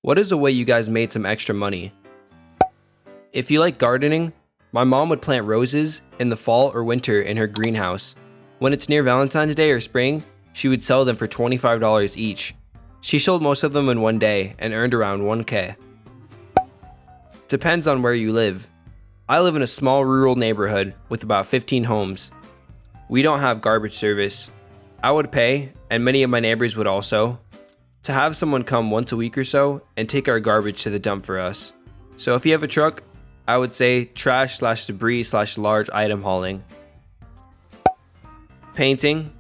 What is a way you guys made some extra money? If you like gardening, my mom would plant roses in the fall or winter in her greenhouse. When it's near Valentine's Day or spring, she would sell them for $25 each. She sold most of them in one day and earned around $1K. Depends on where you live. I live in a small rural neighborhood with about 15 homes. We don't have garbage service. I would pay, and many of my neighbors would also, to have someone come once a week or so and take our garbage to the dump for us. So if you have a truck, I would say trash/debris/large item hauling. Painting?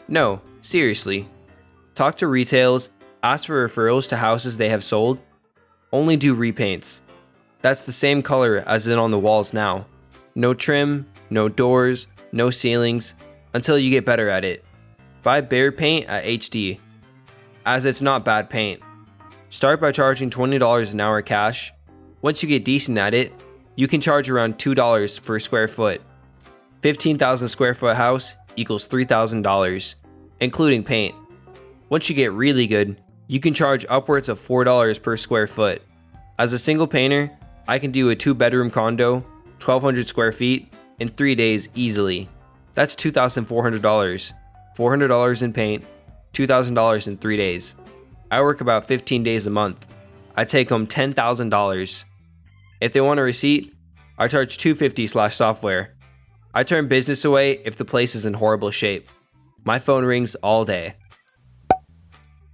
No, seriously. Talk to retails, ask for referrals to houses they have sold. Only do repaints. That's the same color as in on the walls now. No trim, no doors, no ceilings, until you get better at it. Buy bare paint at HD, as it's not bad paint. Start by charging $20 an hour cash. Once you get decent at it, you can charge around $2 per square foot. 15,000 square foot house equals $3,000, including paint. Once you get really good, you can charge upwards of $4 per square foot. As a single painter, I can do a 2-bedroom condo, 1,200 square feet, in 3 days easily. That's $2,400. $400 in paint, $2,000 in 3 days. I work about 15 days a month. I take home $10,000. If they want a receipt, I charge $250/software. I turn business away if the place is in horrible shape. My phone rings all day.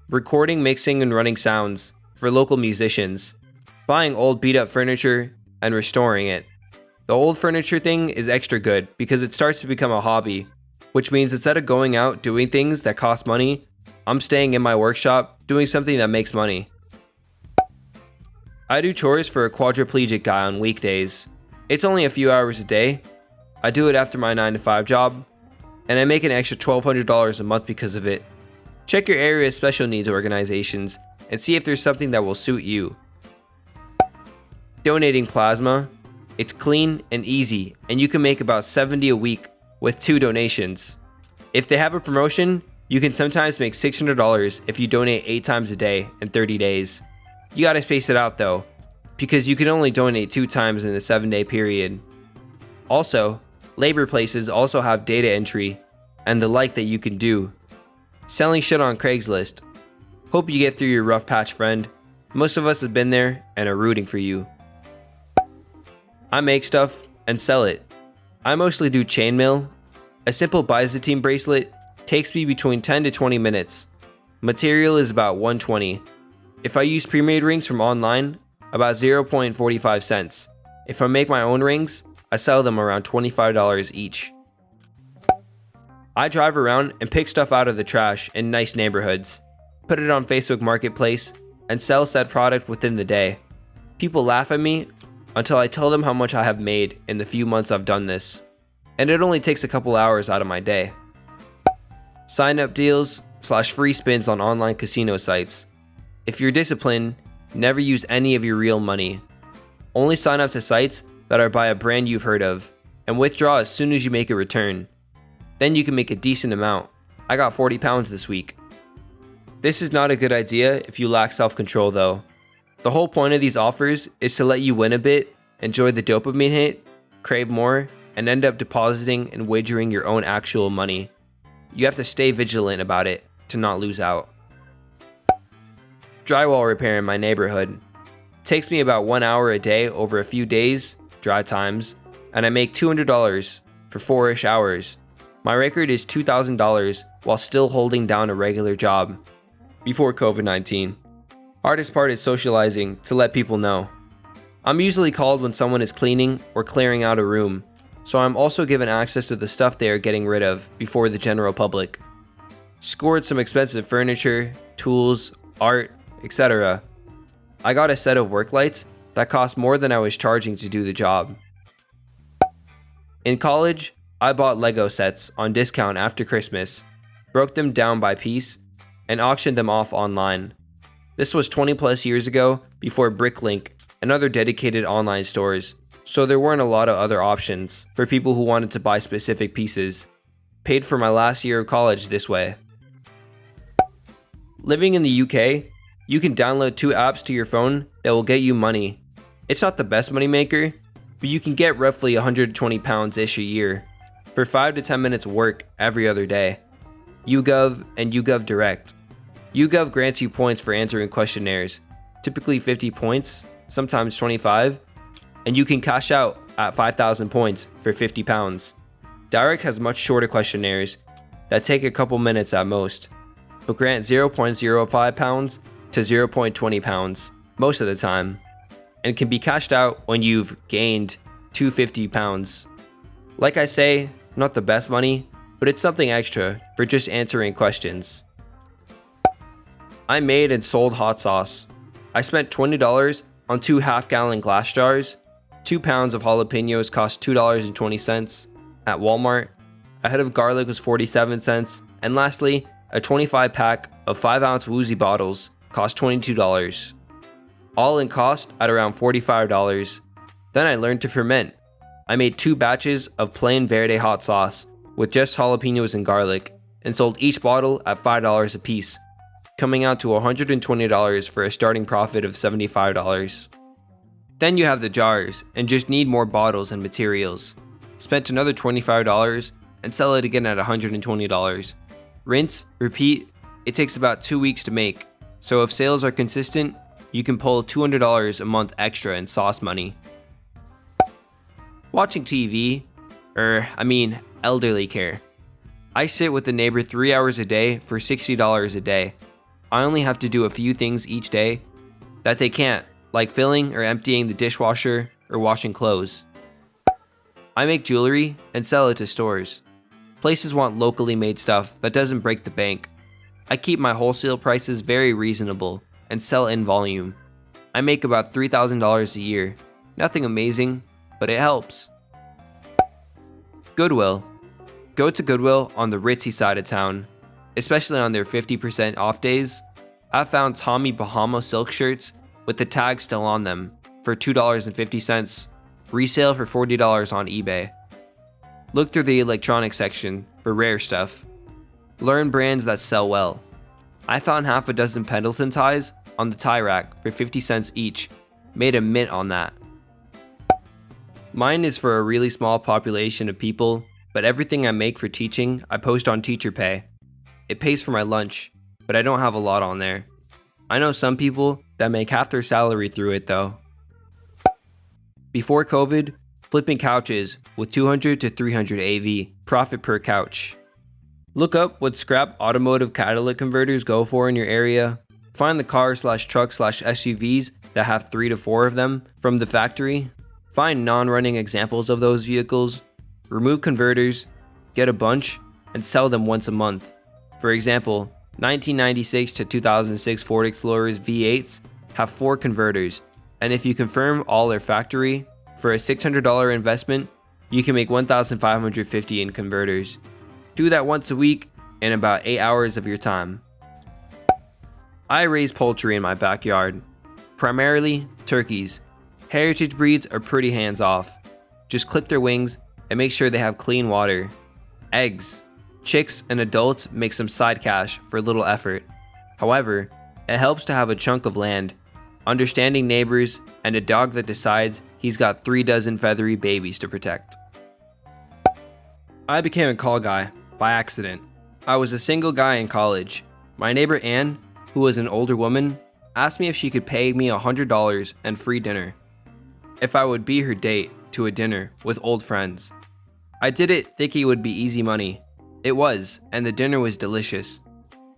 Recording, mixing, and running sounds for local musicians. Buying old beat-up furniture and restoring it. The old furniture thing is extra good because it starts to become a hobby, which means instead of going out doing things that cost money, I'm staying in my workshop doing something that makes money. I do chores for a quadriplegic guy on weekdays. It's only a few hours a day. I do it after my 9-to-5 job, and I make an extra $1,200 a month because of it. Check your area's special needs organizations and see if there's something that will suit you. Donating plasma. It's clean and easy, and you can make about $70 a week with 2 donations. If they have a promotion, you can sometimes make $600 if you donate 8 times a day in 30 days. You gotta space it out though, because you can only donate 2 times in a 7-day period. Also, labor places also have data entry and the like that you can do. Selling shit on Craigslist. Hope you get through your rough patch, friend. Most of us have been there and are rooting for you. I make stuff and sell it. I mostly do chainmail. A simple Byzantine bracelet takes me between 10 to 20 minutes. Material is about $120. If I use pre-made rings from online, about 0.45 cents. If I make my own rings, I sell them around $25 each. I drive around and pick stuff out of the trash in nice neighborhoods, put it on Facebook Marketplace, and sell said product within the day. People laugh at me until I tell them how much I have made in the few months I've done this, and it only takes a couple hours out of my day. Sign up deals/free spins on online casino sites. If you're disciplined, never use any of your real money. Only sign up to sites that are by a brand you've heard of, and withdraw as soon as you make a return. Then you can make a decent amount. I got 40 pounds this week. This is not a good idea if you lack self-control though. The whole point of these offers is to let you win a bit, enjoy the dopamine hit, crave more, and end up depositing and wagering your own actual money. You have to stay vigilant about it to not lose out. Drywall repair in my neighborhood. Takes me about 1 hour a day over a few days, dry times, and I make $200 for 4-ish hours. My record is $2,000 while still holding down a regular job. Before COVID-19. Hardest part is socializing to let people know. I'm usually called when someone is cleaning or clearing out a room, so I'm also given access to the stuff they are getting rid of before the general public. Scored some expensive furniture, tools, art, etc. I got a set of work lights that cost more than I was charging to do the job. In college, I bought Lego sets on discount after Christmas, broke them down by piece, and auctioned them off online. This was 20 plus years ago, before Bricklink and other dedicated online stores, so there weren't a lot of other options for people who wanted to buy specific pieces. Paid for my last year of college this way. Living in the UK, You can download 2 apps to your phone that will get you money. It's not the best money maker, but you can get roughly 120 pounds-ish a year for 5 to 10 minutes of work every other day. YouGov and YouGov Direct. YouGov grants you points for answering questionnaires, typically 50 points, sometimes 25, and you can cash out at 5,000 points for 50 pounds. Direct has much shorter questionnaires that take a couple minutes at most, but grant 0.05 pounds to 0.20 pounds most of the time, and can be cashed out when you've gained 250 pounds. Like I say, not the best money, but it's something extra for just answering questions. I made and sold hot sauce. I spent $20 on 2 half-gallon glass jars. 2 pounds of jalapenos cost $2.20 at Walmart. A head of garlic was 47 cents. And lastly, a 25 pack of 5-ounce Woozy bottles cost $22. All in cost at around $45. Then I learned to ferment. I made 2 batches of plain verde hot sauce with just jalapenos and garlic, and sold each bottle at $5 a piece, coming out to $120 for a starting profit of $75. Then you have the jars, and just need more bottles and materials. Spent another $25 and sell it again at $120. Rinse, repeat, it takes about 2 weeks to make, so if sales are consistent, you can pull $200 a month extra in sauce money. Watching TV, elderly care. I sit with a neighbor 3 hours a day for $60 a day. I only have to do a few things each day that they can't, like filling or emptying the dishwasher or washing clothes. I make jewelry and sell it to stores. Places want locally made stuff that doesn't break the bank. I keep my wholesale prices very reasonable and sell in volume. I make about $3,000 a year. Nothing amazing, but it helps. Goodwill. Go to Goodwill on the ritzy side of town, especially on their 50% off days. I found Tommy Bahama silk shirts with the tag still on them for $2.50, resale for $40 on eBay. Look through the electronics section for rare stuff. Learn brands that sell well. I found half a dozen Pendleton ties on the tie rack for 50 cents each. Made a mint on that. Mine is for a really small population of people, but everything I make for teaching, I post on TeacherPay. It pays for my lunch, but I don't have a lot on there. I know some people that make half their salary through it though. Before COVID, flipping couches with 200 to 300 AV, profit per couch. Look up what scrap automotive catalytic converters go for in your area. Find the car/truck/SUVs that have 3 to 4 of them from the factory. Find non-running examples of those vehicles, remove converters, get a bunch, and sell them once a month. For example, 1996 to 2006 Ford Explorers V8s have 4 converters, and if you confirm all their factory, for a $600 investment, you can make $1,550 in converters. Do that once a week in about 8 hours of your time. I raise poultry in my backyard, primarily turkeys. Heritage breeds are pretty hands-off. Just clip their wings and make sure they have clean water. Eggs. Chicks and adults make some side cash for little effort. However, it helps to have a chunk of land, understanding neighbors, and a dog that decides he's got 3 dozen feathery babies to protect. I became a call guy by accident. I was a single guy in college. My neighbor Ann, who was an older woman, asked me if she could pay me $100 and free dinner if I would be her date to a dinner with old friends. I did it thinking it would be easy money. It was, and the dinner was delicious.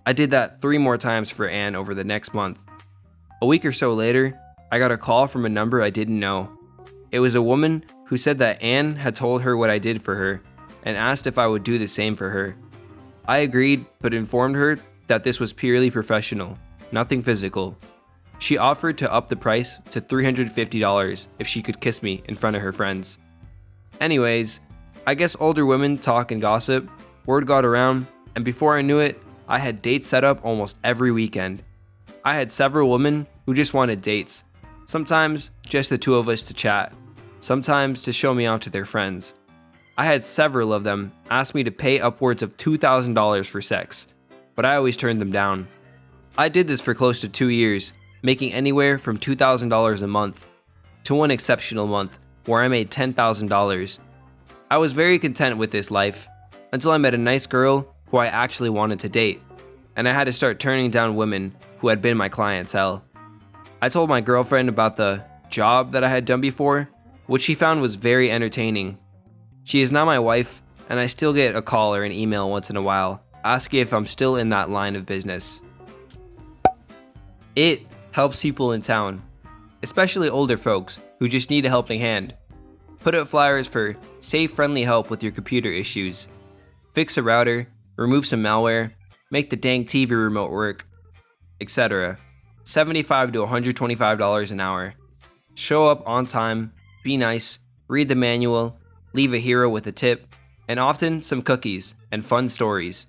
I did that 3 more times for Ann over the next month. A week or so later, I got a call from a number I didn't know. It was a woman who said that Ann had told her what I did for her and asked if I would do the same for her. I agreed, but informed her that this was purely professional, nothing physical. She offered to up the price to $350 if she could kiss me in front of her friends. Anyways, I guess older women talk and gossip, word got around, and before I knew it, I had dates set up almost every weekend. I had several women who just wanted dates, sometimes just the 2 of us to chat, sometimes to show me out to their friends. I had several of them ask me to pay upwards of $2,000 for sex, but I always turned them down. I did this for close to 2 years, making anywhere from $2,000 a month to one exceptional month where I made $10,000. I was very content with this life until I met a nice girl who I actually wanted to date, and I had to start turning down women who had been my clientele. I told my girlfriend about the job that I had done before, which she found was very entertaining. She is now my wife, and I still get a call or an email once in a while asking if I'm still in that line of business. It helps people in town, especially older folks who just need a helping hand. Put out flyers for safe, friendly help with your computer issues. Fix a router, remove some malware, make the dang TV remote work, etc. $75 to $125 an hour. Show up on time, be nice, read the manual, leave a hero with a tip, and often some cookies and fun stories.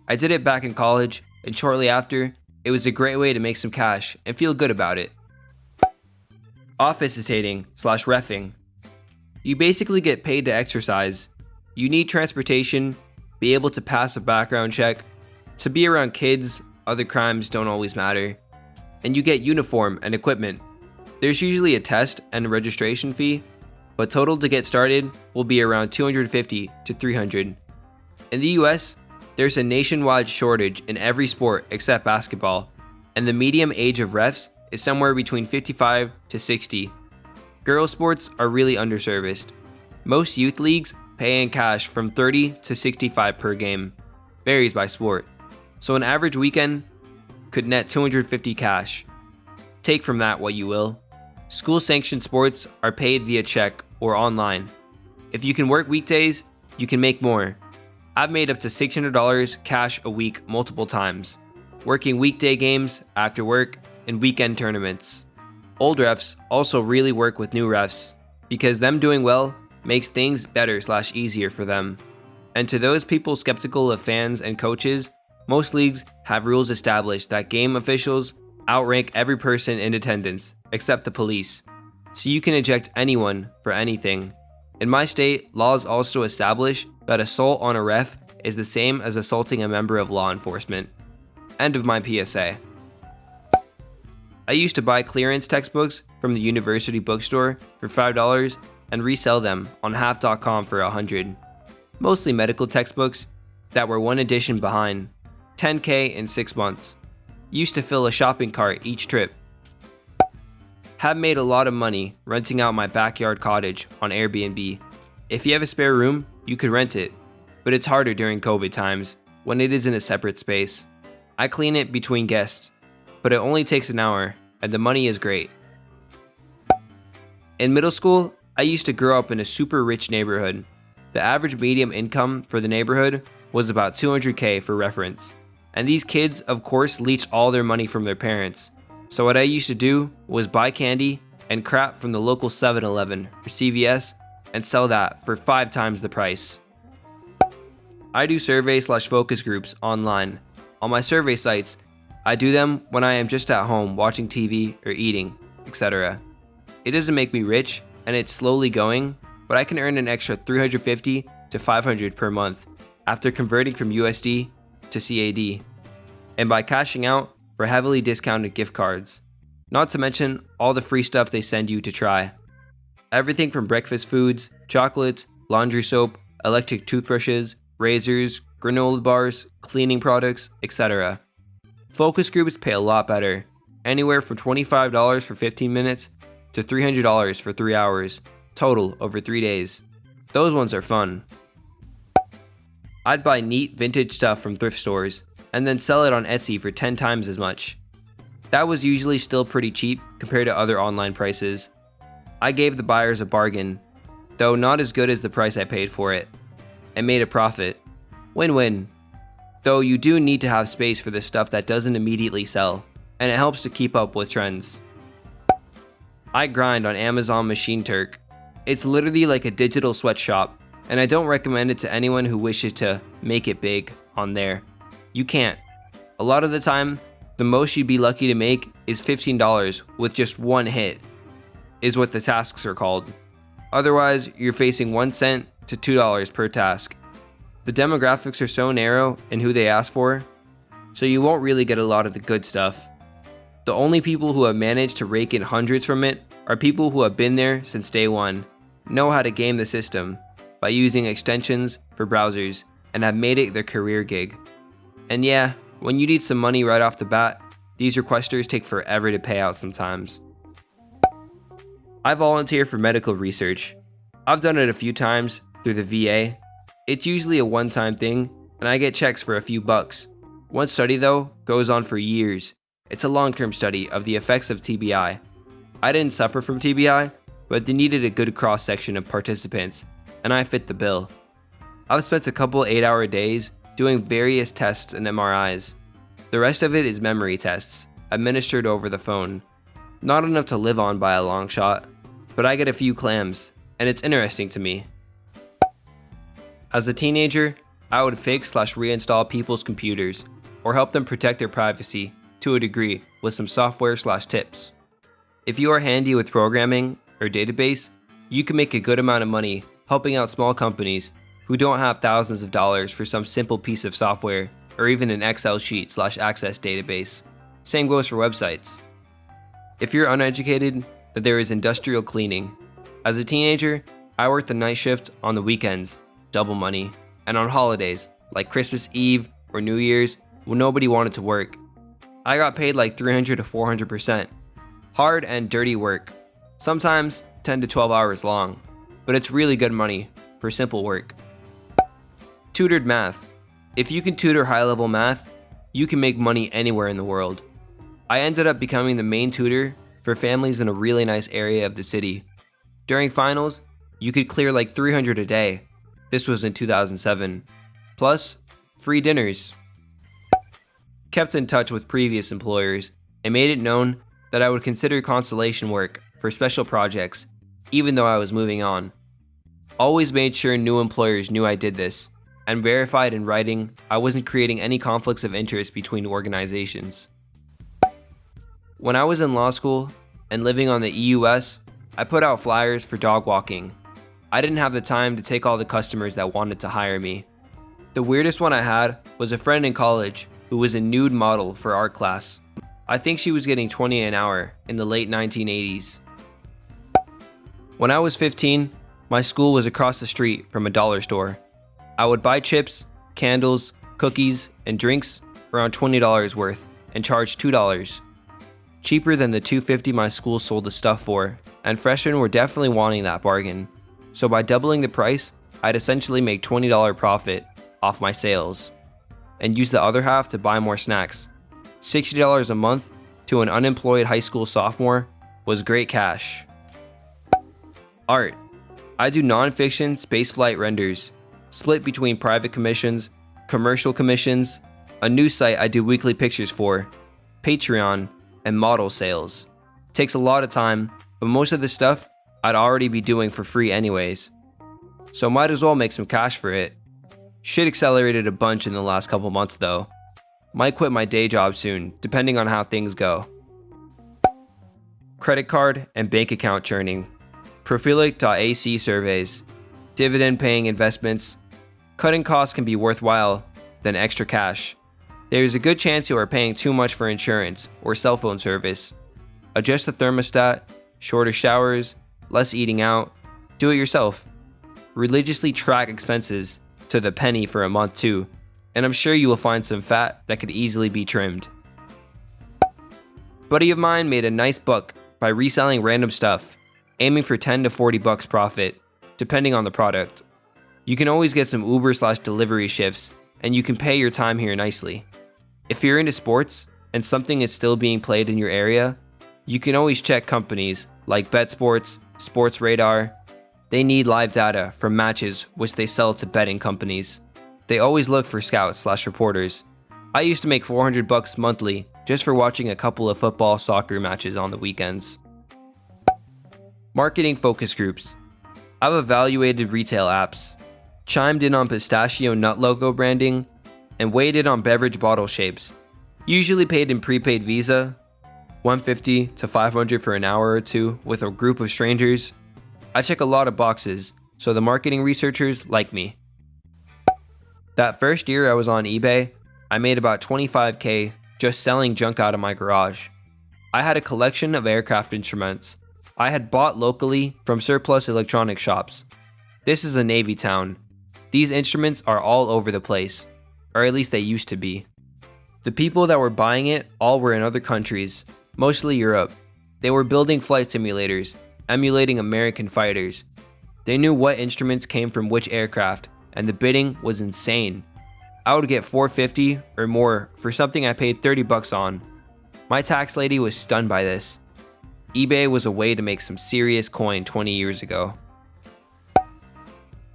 I did it back in college, and shortly after, it was a great way to make some cash and feel good about it. Officitating/reffing. You basically get paid to exercise. You need transportation, be able to pass a background check, to be around kids, other crimes don't always matter, and you get uniform and equipment. There's usually a test and a registration fee, but total to get started will be around $250 to $300. In the US, there's a nationwide shortage in every sport except basketball, and the median age of refs is somewhere between 55 to 60. Girls sports are really underserviced. Most youth leagues pay in cash from $30 to $65 per game. Varies by sport. So an average weekend could net $250 cash. Take from that what you will. School-sanctioned sports are paid via check or online. If you can work weekdays, you can make more. I've made up to $600 cash a week multiple times, working weekday games after work and weekend tournaments. Old refs also really work with new refs because them doing well makes things better/easier for them. And to those people skeptical of fans and coaches, most leagues have rules established that game officials outrank every person in attendance except the police, so you can eject anyone for anything. In my state, laws also establish that assault on a ref is the same as assaulting a member of law enforcement. End of my PSA. I used to buy clearance textbooks from the university bookstore for $5 and resell them on half.com for $100. Mostly medical textbooks that were one edition behind. $10K in 6 months. Used to fill a shopping cart each trip. Have made a lot of money renting out my backyard cottage on Airbnb. If you have a spare room, you could rent it, but it's harder during COVID times when it is in a separate space. I clean it between guests, but it only takes an hour and the money is great. In middle school, I used to grow up in a super rich neighborhood. The average median income for the neighborhood was about $200K for reference. And these kids, of course, leached all their money from their parents. So what I used to do was buy candy and crap from the local 7-Eleven or CVS and sell that for 5 times the price. I do survey/focus groups online. On my survey sites, I do them when I am just at home watching TV or eating, etc. It doesn't make me rich and it's slowly going, but I can earn an extra $350 to $500 per month after converting from USD to CAD, and by cashing out for heavily discounted gift cards, not to mention all the free stuff they send you to try. Everything from breakfast foods, chocolates, laundry soap, electric toothbrushes, razors, granola bars, cleaning products, etc. Focus groups pay a lot better, anywhere from $25 for 15 minutes to $300 for 3 hours, total over 3 days. Those ones are fun. I'd buy neat vintage stuff from thrift stores and then sell it on Etsy for 10 times as much. That was usually still pretty cheap compared to other online prices. I gave the buyers a bargain, though not as good as the price I paid for it, and made a profit. Win-win. Though you do need to have space for the stuff that doesn't immediately sell, and it helps to keep up with trends. I grind on Amazon Machine Turk. It's literally like a digital sweatshop, and I don't recommend it to anyone who wishes to make it big on there. You can't. A lot of the time, the most you'd be lucky to make is $15 with just one hit, is what the tasks are called. Otherwise, you're facing 1 cent to $2 per task. The demographics are so narrow in who they ask for, so you won't really get a lot of the good stuff. The only people who have managed to rake in hundreds from it are people who have been there since day one, know how to game the system by using extensions for browsers, and have made it their career gig. And yeah, when you need some money right off the bat, these requesters take forever to pay out sometimes. I volunteer for medical research. I've done it a few times through the VA. It's usually a one-time thing, and I get checks for a few bucks. One study though goes on for years. It's a long-term study of the effects of TBI. I didn't suffer from TBI, but they needed a good cross-section of participants, and I fit the bill. I've spent a couple 8-hour days doing various tests and MRIs. The rest of it is memory tests, administered over the phone. Not enough to live on by a long shot, but I get a few clams, and it's interesting to me. As a teenager, I would fix/reinstall people's computers, or help them protect their privacy to a degree with some software/tips. If you are handy with programming or database, you can make a good amount of money helping out small companies who don't have thousands of dollars for some simple piece of software or even an Excel sheet/access database. Same goes for websites. If you're uneducated, then there is industrial cleaning. As a teenager, I worked the night shift on the weekends, double money, and on holidays like Christmas Eve or New Year's when nobody wanted to work. I got paid like 300 to 400%. Hard and dirty work, sometimes 10 to 12 hours long, but it's really good money for simple work. Tutored math. If you can tutor high-level math, you can make money anywhere in the world. I ended up becoming the main tutor for families in a really nice area of the city. During finals, you could clear like 300 a day. This was in 2007. Plus, free dinners. Kept in touch with previous employers and made it known that I would consider consolation work for special projects, even though I was moving on. Always made sure new employers knew I did this, and verified in writing I wasn't creating any conflicts of interest between organizations. When I was in law school and living on the EUS, I put out flyers for dog walking. I didn't have the time to take all the customers that wanted to hire me. The weirdest one I had was a friend in college who was a nude model for art class. I think she was getting $20 an hour in the late 1980s. When I was 15, my school was across the street from a dollar store. I would buy chips, candles, cookies, and drinks around $20 worth and charge $2. Cheaper than the $2.50 my school sold the stuff for, and freshmen were definitely wanting that bargain. So by doubling the price, I'd essentially make $20 profit off my sales, and use the other half to buy more snacks. $60 a month to an unemployed high school sophomore was great cash. Art. I do non-fiction spaceflight renders, split between private commissions, commercial commissions, a news site I do weekly pictures for, Patreon, and model sales. Takes a lot of time, but most of the stuff I'd already be doing for free anyways. So might as well make some cash for it. Shit accelerated a bunch in the last couple months though. Might quit my day job soon, depending on how things go. Credit card and bank account churning. Profilic.ac surveys. Dividend paying investments. Cutting costs can be worthwhile than extra cash. There is a good chance you are paying too much for insurance or cell phone service. Adjust the thermostat, shorter showers, less eating out. Do it yourself. Religiously track expenses to the penny for a month too, and I'm sure you will find some fat that could easily be trimmed. Buddy of mine made a nice buck by reselling random stuff, aiming for 10 to 40 bucks profit, depending on the product. You can always get some Uber/delivery shifts, and you can pay your time here nicely. If you're into sports and something is still being played in your area, you can always check companies like BetSports, Sports Radar. They need live data from matches which they sell to betting companies. They always look for scouts/reporters. I used to make 400 bucks monthly just for watching a couple of football/soccer matches on the weekends. Marketing focus groups. I've evaluated retail apps, chimed in on pistachio nut logo branding, and weighed in on beverage bottle shapes. Usually paid in prepaid Visa, $150 to $500 for an hour or two with a group of strangers. I check a lot of boxes, so the marketing researchers like me. That first year I was on eBay, I made about 25K just selling junk out of my garage. I had a collection of aircraft instruments I had bought locally from surplus electronic shops. This is a Navy town. These instruments are all over the place, or at least they used to be. The people that were buying it all were in other countries, mostly Europe. They were building flight simulators, emulating American fighters. They knew what instruments came from which aircraft, and the bidding was insane. I would get $450 or more for something I paid $30 on. My tax lady was stunned by this. eBay was a way to make some serious coin 20 years ago.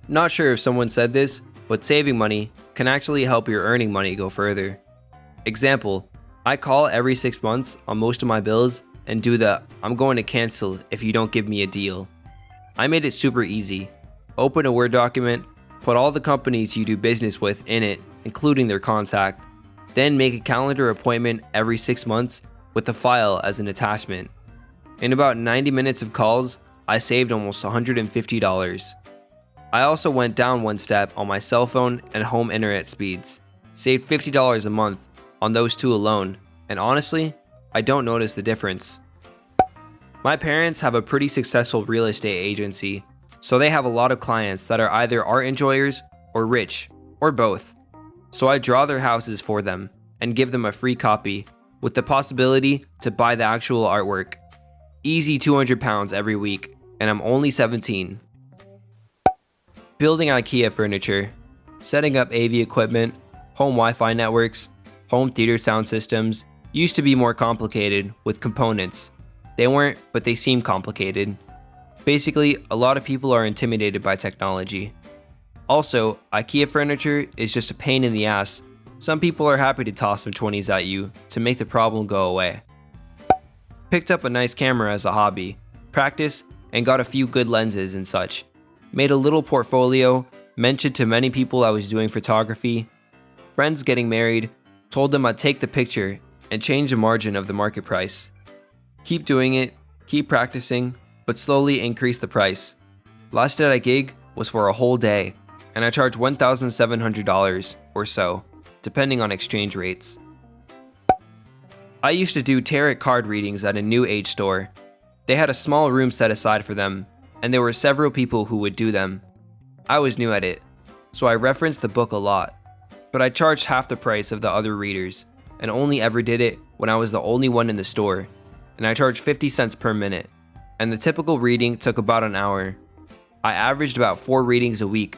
Not sure if someone said this, but saving money can actually help your earning money go further. Example, I call every 6 months on most of my bills and do the "I'm going to cancel if you don't give me a deal." I made it super easy. Open a Word document, put all the companies you do business with in it, including their contact, then make a calendar appointment every 6 months with the file as an attachment. In about 90 minutes of calls, I saved almost $150. I also went down one step on my cell phone and home internet speeds, saved $50 a month on those two alone, and honestly, I don't notice the difference. My parents have a pretty successful real estate agency, so they have a lot of clients that are either art enjoyers or rich, or both. So I draw their houses for them and give them a free copy with the possibility to buy the actual artwork. Easy £200 every week, and I'm only 17. Building IKEA furniture, setting up AV equipment, home Wi-Fi networks, home theater sound systems used to be more complicated with components. They weren't, but they seem complicated. Basically, a lot of people are intimidated by technology. Also, IKEA furniture is just a pain in the ass. Some people are happy to toss some 20s at you to make the problem go away. Picked up a nice camera as a hobby, practiced, and got a few good lenses and such. Made a little portfolio, mentioned to many people I was doing photography. Friends getting married, told them I'd take the picture and change the margin of the market price. Keep doing it, keep practicing, but slowly increase the price. Last at a gig was for a whole day, and I charged $1,700 or so, depending on exchange rates. I used to do tarot card readings at a new age store. They had a small room set aside for them, and there were several people who would do them. I was new at it, so I referenced the book a lot, but I charged half the price of the other readers, and only ever did it when I was the only one in the store, and I charged 50 cents per minute, and the typical reading took about an hour. I averaged about 4 readings a week,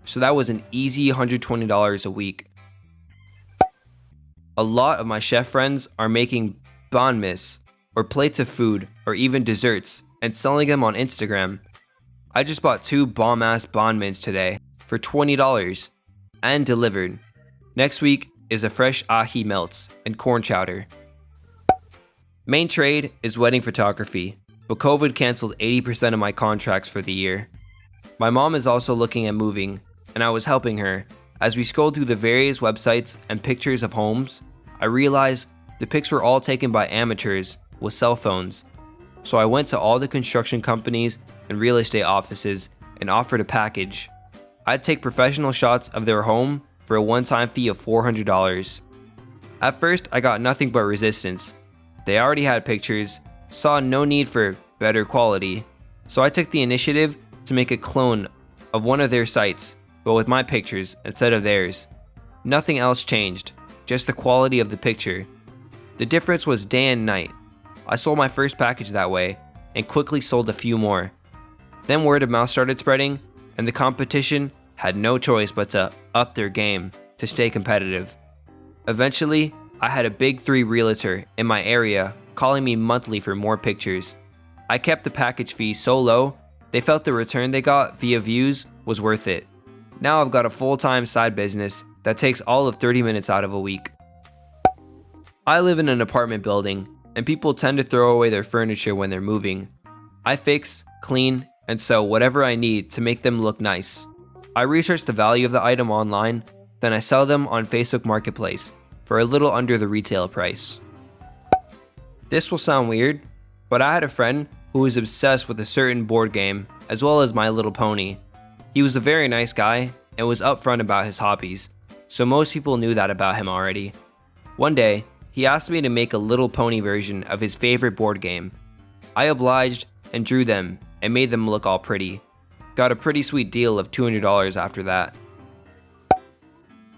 so that was an easy $120 a week. A lot of my chef friends are making banh mis, or plates of food, or even desserts, and selling them on Instagram. I just bought 2 bomb-ass banh mis today for $20 and delivered. Next week is a fresh ahi melts and corn chowder. Main trade is wedding photography, but COVID canceled 80% of my contracts for the year. My mom is also looking at moving, and I was helping her. As we scrolled through the various websites and pictures of homes, I realized the pics were all taken by amateurs with cell phones. So I went to all the construction companies and real estate offices and offered a package. I'd take professional shots of their home for a one-time fee of $400. At first, I got nothing but resistance. They already had pictures, saw no need for better quality, so I took the initiative to make a clone of one of their sites, but with my pictures instead of theirs. Nothing else changed, just the quality of the picture. The difference was day and night. I sold my first package that way, and quickly sold a few more. Then word of mouth started spreading, and the competition had no choice but to up their game to stay competitive. Eventually, I had a big 3 realtor in my area calling me monthly for more pictures. I kept the package fee so low, they felt the return they got via views was worth it. Now I've got a full-time side business that takes all of 30 minutes out of a week. I live in an apartment building, and people tend to throw away their furniture when they're moving. I fix, clean, and sew whatever I need to make them look nice. I research the value of the item online, then I sell them on Facebook Marketplace for a little under the retail price. This will sound weird, but I had a friend who was obsessed with a certain board game, as well as My Little Pony. He was a very nice guy and was upfront about his hobbies, so most people knew that about him already. One day, he asked me to make a little pony version of his favorite board game. I obliged and drew them and made them look all pretty. Got a pretty sweet deal of $200 after that.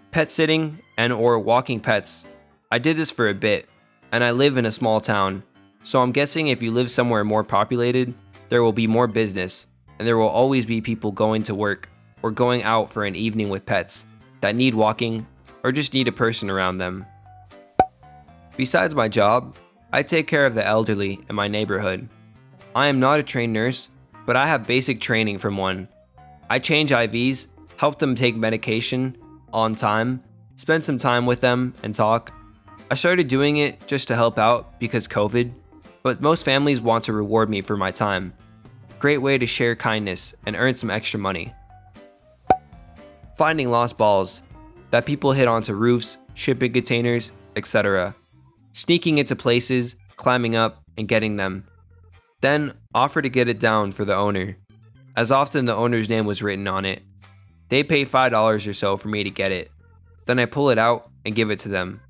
Pet sitting and or walking pets. I did this for a bit, and I live in a small town, so I'm guessing if you live somewhere more populated, there will be more business, and there will always be people going to work or going out for an evening with pets that need walking or just need a person around them. Besides my job, I take care of the elderly in my neighborhood. I am not a trained nurse, but I have basic training from one. I change IVs, help them take medication on time, spend some time with them and talk. I started doing it just to help out because COVID, but most families want to reward me for my time. Great way to share kindness and earn some extra money. Finding lost balls that people hit onto roofs, shipping containers, etc. Sneaking into places, climbing up, and getting them. Then offer to get it down for the owner. As often the owner's name was written on it. They pay $5 or so for me to get it. Then I pull it out and give it to them.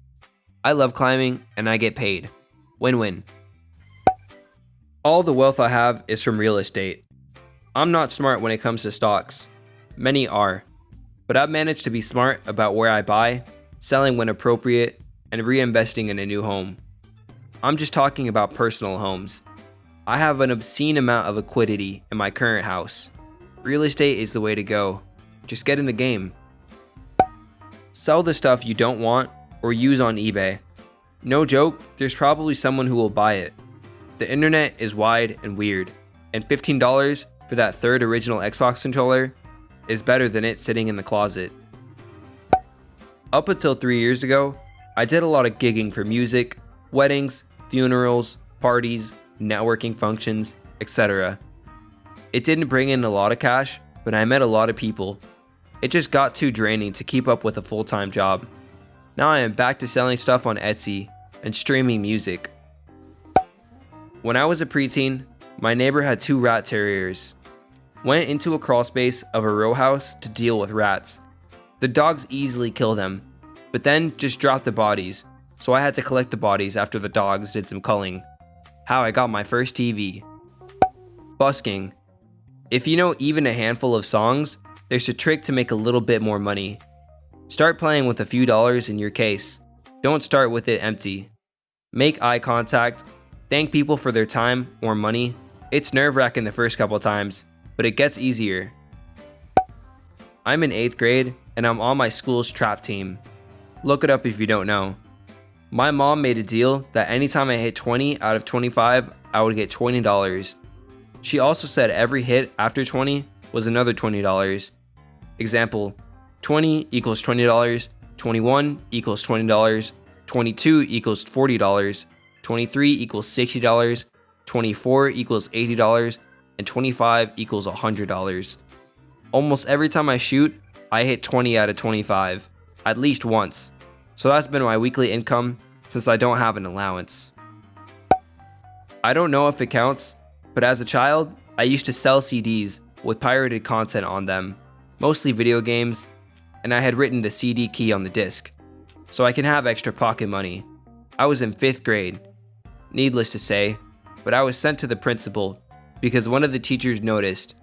I love climbing and I get paid. Win-win. All the wealth I have is from real estate. I'm not smart when it comes to stocks. Many are. But I've managed to be smart about where I buy, selling when appropriate, and reinvesting in a new home. I'm just talking about personal homes. I have an obscene amount of liquidity in my current house. Real estate is the way to go. Just get in the game. Sell the stuff you don't want or use on eBay. No joke, there's probably someone who will buy it. The internet is wide and weird, and $15 for that third original Xbox controller is better than it sitting in the closet. Up until 3 years ago, I did a lot of gigging for music, weddings, funerals, parties, networking functions, etc. It didn't bring in a lot of cash, but I met a lot of people. It just got too draining to keep up with a full-time job. Now I am back to selling stuff on Etsy and streaming music. When I was a preteen, my neighbor had 2 rat terriers. Went into a crawl space of a row house to deal with rats. The dogs easily kill them, but then just dropped the bodies, so I had to collect the bodies after the dogs did some culling. How I got my first TV. Busking. If you know even a handful of songs, there's a trick to make a little bit more money. Start playing with a few dollars in your case. Don't start with it empty. Make eye contact. Thank people for their time or money. It's nerve-wracking the first couple times, but it gets easier. I'm in 8th grade and I'm on my school's trap team. Look it up if you don't know. My mom made a deal that anytime I hit 20 out of 25, I would get $20. She also said every hit after 20 was another $20. Example, 20 equals $20, 21 equals $20, 22 equals $40, 23 equals $60, 24 equals $80, and 25 equals $100. Almost every time I shoot, I hit 20 out of 25, at least once. So that's been my weekly income since I don't have an allowance. I don't know if it counts, but as a child, I used to sell CDs with pirated content on them, mostly video games, and I had written the CD key on the disc, so I can have extra pocket money. I was in 5th grade. Needless to say, but I was sent to the principal because one of the teachers noticed.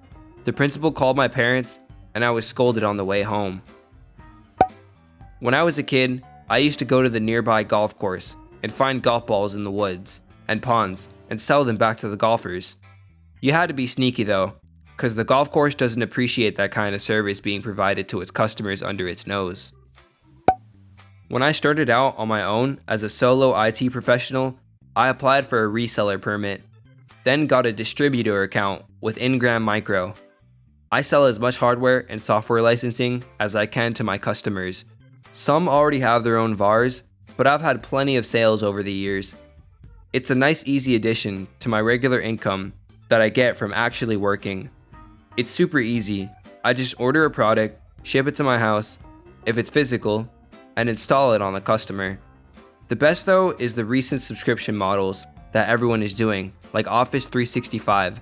The principal called my parents and I was scolded on the way home. When I was a kid, I used to go to the nearby golf course and find golf balls in the woods and ponds and sell them back to the golfers. You had to be sneaky though, because the golf course doesn't appreciate that kind of service being provided to its customers under its nose. When I started out on my own as a solo IT professional, I applied for a reseller permit, then got a distributor account with Ingram Micro. I sell as much hardware and software licensing as I can to my customers. Some already have their own VARs, but I've had plenty of sales over the years. It's a nice easy addition to my regular income that I get from actually working. It's super easy. I just order a product, ship it to my house, if it's physical, and install it on the customer. The best though is the recent subscription models that everyone is doing, like Office 365.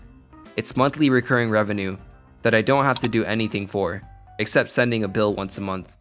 It's monthly recurring revenue that I don't have to do anything for, except sending a bill once a month.